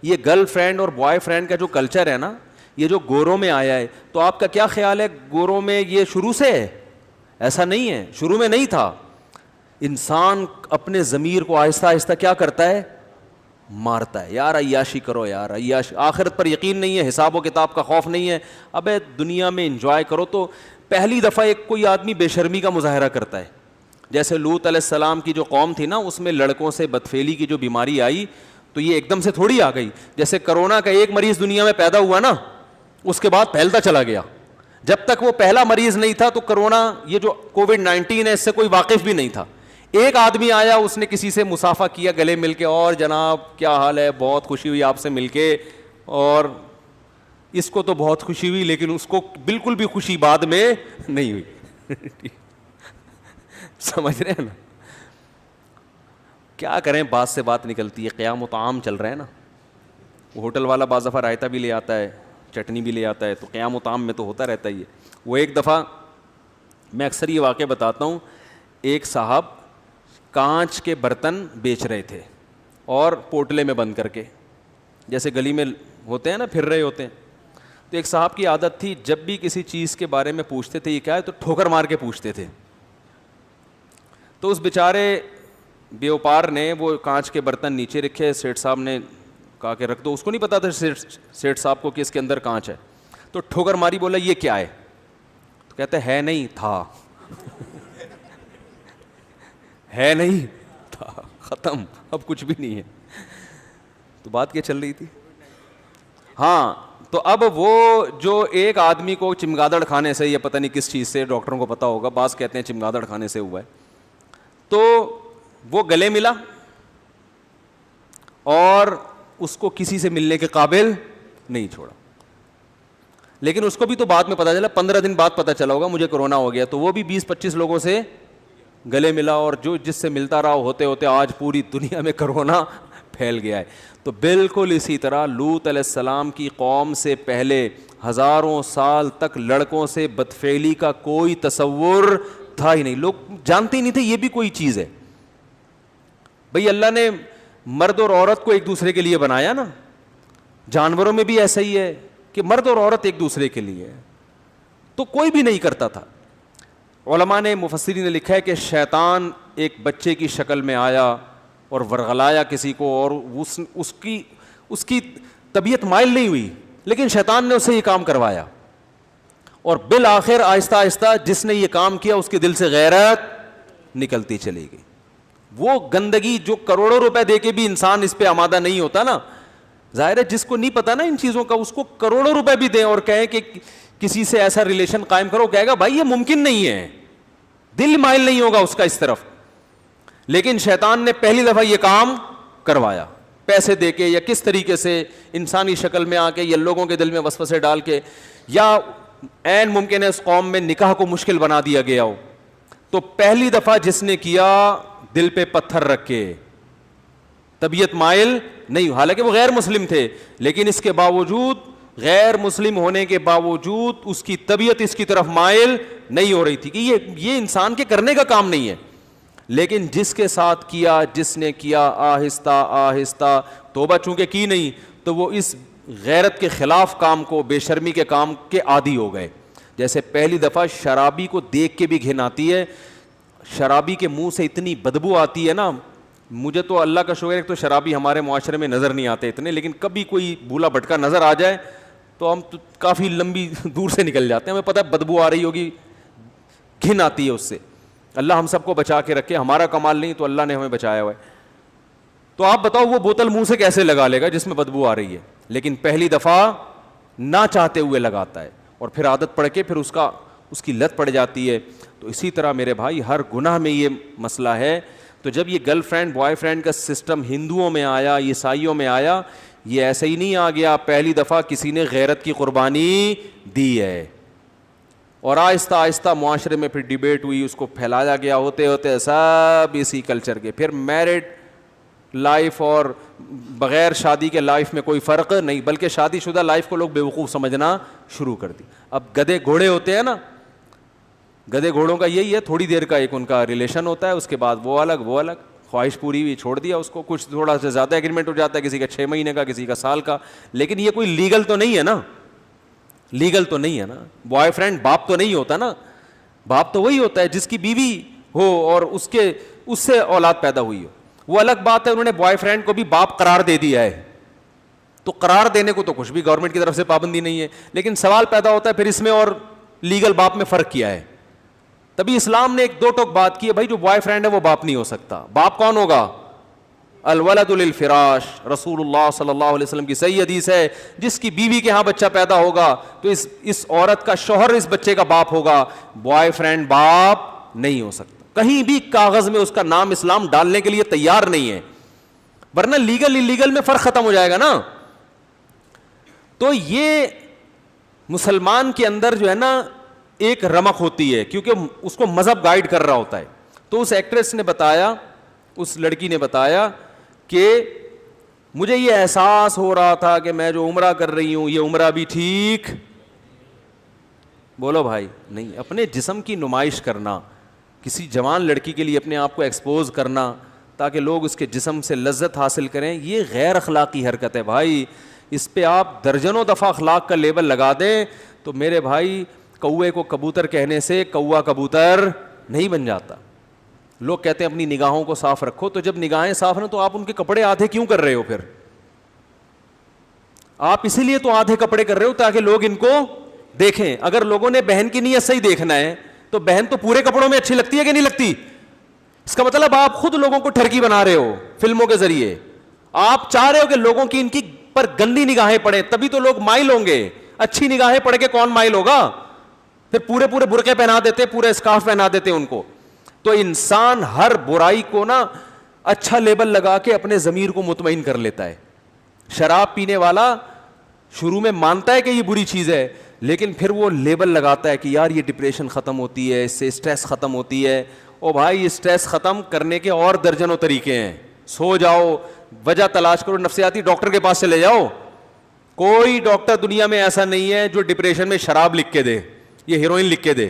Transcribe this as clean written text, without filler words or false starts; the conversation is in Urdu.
یہ گرل فرینڈ اور بوائے فرینڈ کا جو کلچر ہے نا, یہ جو گوروں میں آیا ہے, تو آپ کا کیا خیال ہے گوروں میں یہ شروع سے ہے؟ ایسا نہیں ہے, شروع میں نہیں تھا. انسان اپنے ضمیر کو آہستہ آہستہ کیا کرتا ہے, مارتا ہے. یار عیاشی کرو, یار عیاشی, آخرت پر یقین نہیں ہے, حساب و کتاب کا خوف نہیں ہے, ابے دنیا میں انجوائے کرو. تو پہلی دفعہ ایک کوئی آدمی بے شرمی کا مظاہرہ کرتا ہے. جیسے لوط علیہ السلام کی جو قوم تھی نا, اس میں لڑکوں سے بدفعلی کی جو بیماری آئی, تو یہ ایک دم سے تھوڑی آ گئی. جیسے کرونا کا ایک مریض دنیا میں پیدا ہوا نا, اس کے بعد پھیلتا چلا گیا. جب تک وہ پہلا مریض نہیں تھا تو کرونا, یہ جو کووڈ-19 ہے, اس سے کوئی واقف بھی نہیں تھا. ایک آدمی آیا, اس نے کسی سے مصافحہ کیا گلے مل کے, اور جناب کیا حال ہے, بہت خوشی ہوئی آپ سے مل کے, اور اس کو تو بہت خوشی ہوئی, لیکن اس کو بالکل بھی خوشی بعد میں نہیں ہوئی. سمجھ رہے ہیں نا, کیا کریں, بات سے بات نکلتی ہے. قیام و طعام چل رہا ہے نا, وہ ہوٹل والا بعض دفعہ رائتا بھی لے آتا ہے, چٹنی بھی لے آتا ہے, تو قیام و طعام میں تو ہوتا رہتا ہی ہے. وہ ایک دفعہ میں اکثر یہ واقعہ بتاتا ہوں, ایک صاحب کانچ کے برتن بیچ رہے تھے اور پوٹلے میں بند کر کے, جیسے گلی میں ہوتے ہیں نا, پھر رہے ہوتے ہیں. تو ایک صاحب کی عادت تھی, جب بھی کسی چیز کے بارے میں پوچھتے تھے یہ کیا ہے, تو ٹھوکر مار کے پوچھتے تھے. تو اس بیچارے بیوپار نے وہ کانچ کے برتن نیچے رکھے, سیٹھ صاحب نے کہا کہ رکھ دو. اس کو نہیں پتا تھا سیٹھ صاحب کو کہ اس کے اندر کانچ ہے. تو ٹھوکر ماری, بولا یہ کیا ہے, تو کہتے ہے نہیں تھا. ہے نہیں تھا, ختم, اب کچھ بھی نہیں ہے. تو بات کیا چل رہی تھی؟ ہاں, تو اب وہ جو ایک آدمی کو چمگادڑ کھانے سے, یا پتہ نہیں کس چیز سے, ڈاکٹروں کو پتا ہوگا, بعض کہتے ہیں چمگادڑ کھانے سے ہوا ہے, تو وہ گلے ملا اور اس کو کسی سے ملنے کے قابل نہیں چھوڑا. لیکن اس کو بھی تو بعد میں پتا چلا, 15 دن بعد پتا چلا ہوگا مجھے کرونا ہو گیا, تو وہ بھی 20-25 لوگوں سے گلے ملا, اور جو جس سے ملتا رہا ہوتے ہوتے آج پوری دنیا میں کرونا پھیل گیا ہے. تو بالکل اسی طرح لوط علیہ السلام کی قوم سے پہلے ہزاروں سال تک لڑکوں سے بدفعلی کا کوئی تصور تھا ہی نہیں. لوگ جانتے ہی نہیں تھے یہ بھی کوئی چیز ہے. بھئی اللہ نے مرد اور عورت کو ایک دوسرے کے لیے بنایا نا, جانوروں میں بھی ایسا ہی ہے کہ مرد اور عورت ایک دوسرے کے لیے ہے, تو کوئی بھی نہیں کرتا تھا. علماء نے, مفسرین نے لکھا ہے کہ شیطان ایک بچے کی شکل میں آیا اور ورغلایا کسی کو, اور اس کی طبیعت مائل نہیں ہوئی, لیکن شیطان نے اسے یہ کام کروایا, اور بالآخر آہستہ آہستہ جس نے یہ کام کیا اس کے دل سے غیرت نکلتی چلی گئی. وہ گندگی جو کروڑوں روپے دے کے بھی انسان اس پہ آمادہ نہیں ہوتا نا, ظاہر ہے جس کو نہیں پتا نا ان چیزوں کا, اس کو کروڑوں روپے بھی دیں اور کہیں کہ کسی سے ایسا ریلیشن قائم کرو, کہے گا بھائی یہ ممکن نہیں ہے, دل مائل نہیں ہوگا اس کا اس طرف. لیکن شیطان نے پہلی دفعہ یہ کام کروایا, پیسے دے کے یا کس طریقے سے, انسانی شکل میں آ کے, یا لوگوں کے دل میں وسوسے ڈال کے, یا عین ممکن ہے اس قوم میں نکاح کو مشکل بنا دیا گیا ہو. تو پہلی دفعہ جس نے کیا, دل پہ پتھر رکھ کے, طبیعت مائل نہیں, حالانکہ وہ غیر مسلم تھے, لیکن اس کے باوجود, غیر مسلم ہونے کے باوجود اس کی طبیعت اس کی طرف مائل نہیں ہو رہی تھی کہ یہ انسان کے کرنے کا کام نہیں ہے. لیکن جس کے ساتھ کیا, جس نے کیا, آہستہ آہستہ توبہ چونکہ کی نہیں, تو وہ اس غیرت کے خلاف کام کو, بے شرمی کے کام کے عادی ہو گئے. جیسے پہلی دفعہ شرابی کو دیکھ کے بھی گھن آتی ہے, شرابی کے منہ سے اتنی بدبو آتی ہے نا. مجھے تو اللہ کا شکر ہے کہ تو شرابی ہمارے معاشرے میں نظر نہیں آتے اتنے, لیکن کبھی کوئی بھولا بھٹکا نظر آ جائے تو ہم کافی لمبی دور سے نکل جاتے ہیں, ہمیں پتہ ہے بدبو آ رہی ہوگی, گھن آتی ہے اس سے. اللہ ہم سب کو بچا کے رکھے, ہمارا کمال نہیں تو اللہ نے ہمیں بچایا ہوا ہے. تو آپ بتاؤ وہ بوتل منہ سے کیسے لگا لے گا جس میں بدبو آ رہی ہے, لیکن پہلی دفعہ نہ چاہتے ہوئے لگاتا ہے, اور پھر عادت پڑ کے پھر اس کی لت پڑ جاتی ہے. تو اسی طرح میرے بھائی ہر گناہ میں یہ مسئلہ ہے. تو جب یہ گرل فرینڈ بوائے فرینڈ کا سسٹم ہندوؤں میں آیا, عیسائیوں میں آیا, یہ ایسے ہی نہیں آ گیا, پہلی دفعہ کسی نے غیرت کی قربانی دی ہے, اور آہستہ آہستہ معاشرے میں پھر ڈیبیٹ ہوئی, اس کو پھیلایا گیا, ہوتے ہوتے سب اسی کلچر کے. پھر میرڈ لائف اور بغیر شادی کے لائف میں کوئی فرق نہیں, بلکہ شادی شدہ لائف کو لوگ بیوقوف سمجھنا شروع کر دی. اب گدھے گھوڑے ہوتے ہیں نا, گدھے گھوڑوں کا یہی ہے, تھوڑی دیر کا ایک ان کا ریلیشن ہوتا ہے, اس کے بعد وہ الگ. خواہش پوری ہوئی چھوڑ دیا اس کو. کچھ تھوڑا سا زیادہ ایگریمنٹ ہو جاتا ہے, کسی کا 6 مہینے کا, کسی کا سال کا, لیکن یہ کوئی لیگل تو نہیں ہے نا, لیگل تو نہیں ہے نا. بوائے فرینڈ باپ تو نہیں ہوتا نا, باپ تو وہی ہوتا ہے جس کی بیوی ہو اور اس سے اولاد پیدا ہوئی ہو. وہ الگ بات ہے, انہوں نے بوائے فرینڈ کو بھی باپ قرار دے دیا ہے, تو قرار دینے کو تو کچھ بھی گورنمنٹ کی طرف سے پابندی نہیں ہے. لیکن سوال پیدا ہوتا ہے پھر اس میں اور لیگل باپ میں فرق کیا ہے. تبھی اسلام نے ایک دو ٹوک بات کی ہے, بھائی جو بوائے فرینڈ ہے وہ باپ نہیں ہو سکتا. باپ کون ہوگا؟ الولد للفراش. رسول اللہ صلی اللہ علیہ وسلم کی صحیح حدیث ہے, جس کی بیوی کے ہاں بچہ پیدا ہوگا تو اس عورت کا شوہر اس بچے کا باپ ہوگا. بوائے فرینڈ باپ نہیں ہو سکتا. کہیں بھی کاغذ میں اس کا نام اسلام ڈالنے کے لیے تیار نہیں ہے, ورنہ لیگل انلیگل میں فرق ختم ہو جائے گا نا. تو یہ مسلمان کے اندر جو ہے نا ایک رمق ہوتی ہے, کیونکہ اس کو مذہب گائیڈ کر رہا ہوتا ہے. تو اس ایکٹریس نے بتایا, اس لڑکی نے بتایا کہ مجھے یہ احساس ہو رہا تھا کہ میں جو عمرہ کر رہی ہوں یہ عمرہ بھی ٹھیک, بولو بھائی نہیں. اپنے جسم کی نمائش کرنا, کسی جوان لڑکی کے لیے اپنے آپ کو ایکسپوز کرنا تاکہ لوگ اس کے جسم سے لذت حاصل کریں, یہ غیر اخلاقی حرکت ہے بھائی. اس پہ آپ درجنوں دفعہ اخلاق کا لیبل لگا دیں تو میرے بھائی کوے کو کبوتر کہنے سے کوا کبوتر نہیں بن جاتا. لوگ کہتے ہیں اپنی نگاہوں کو صاف رکھو, تو جب نگاہیں صاف ہیں تو آپ ان کے کپڑے آدھے کیوں کر رہے ہو؟ پھر آپ اسی لیے تو آدھے کپڑے کر رہے ہو تاکہ لوگ ان کو دیکھیں. اگر لوگوں نے بہن کی نیت سے ہی دیکھنا ہے تو بہن تو پورے کپڑوں میں اچھی لگتی ہے کہ نہیں لگتی؟ اس کا مطلب آپ خود لوگوں کو ٹھرکی بنا رہے ہو فلموں کے ذریعے. آپ چاہ رہے ہو کہ لوگوں کی ان کی پر گندی نگاہیں پڑیں, تبھی تو لوگ مائل ہوں گے. اچھی نگاہیں پڑھ کے کون مائل ہوگا؟ پھر پورے برقعے پہنا دیتے, پورے اسکارف پہنا دیتے ان کو. تو انسان ہر برائی کو نا اچھا لیبل لگا کے اپنے ضمیر کو مطمئن کر لیتا ہے. شراب پینے والا شروع میں مانتا ہے کہ یہ بری چیز ہے, لیکن پھر وہ لیبل لگاتا ہے کہ یار یہ ڈپریشن ختم ہوتی ہے, اس سے اسٹریس ختم ہوتی ہے. او بھائی اسٹریس ختم کرنے کے اور درجنوں طریقے ہیں. سو جاؤ, وجہ تلاش کرو, نفسیاتی ڈاکٹر کے پاس چلے جاؤ. کوئی ڈاکٹر دنیا میں ایسا نہیں ہے جو ڈپریشن میں شراب لکھ کے دے, یہ ہیروئن لکھ کے دے.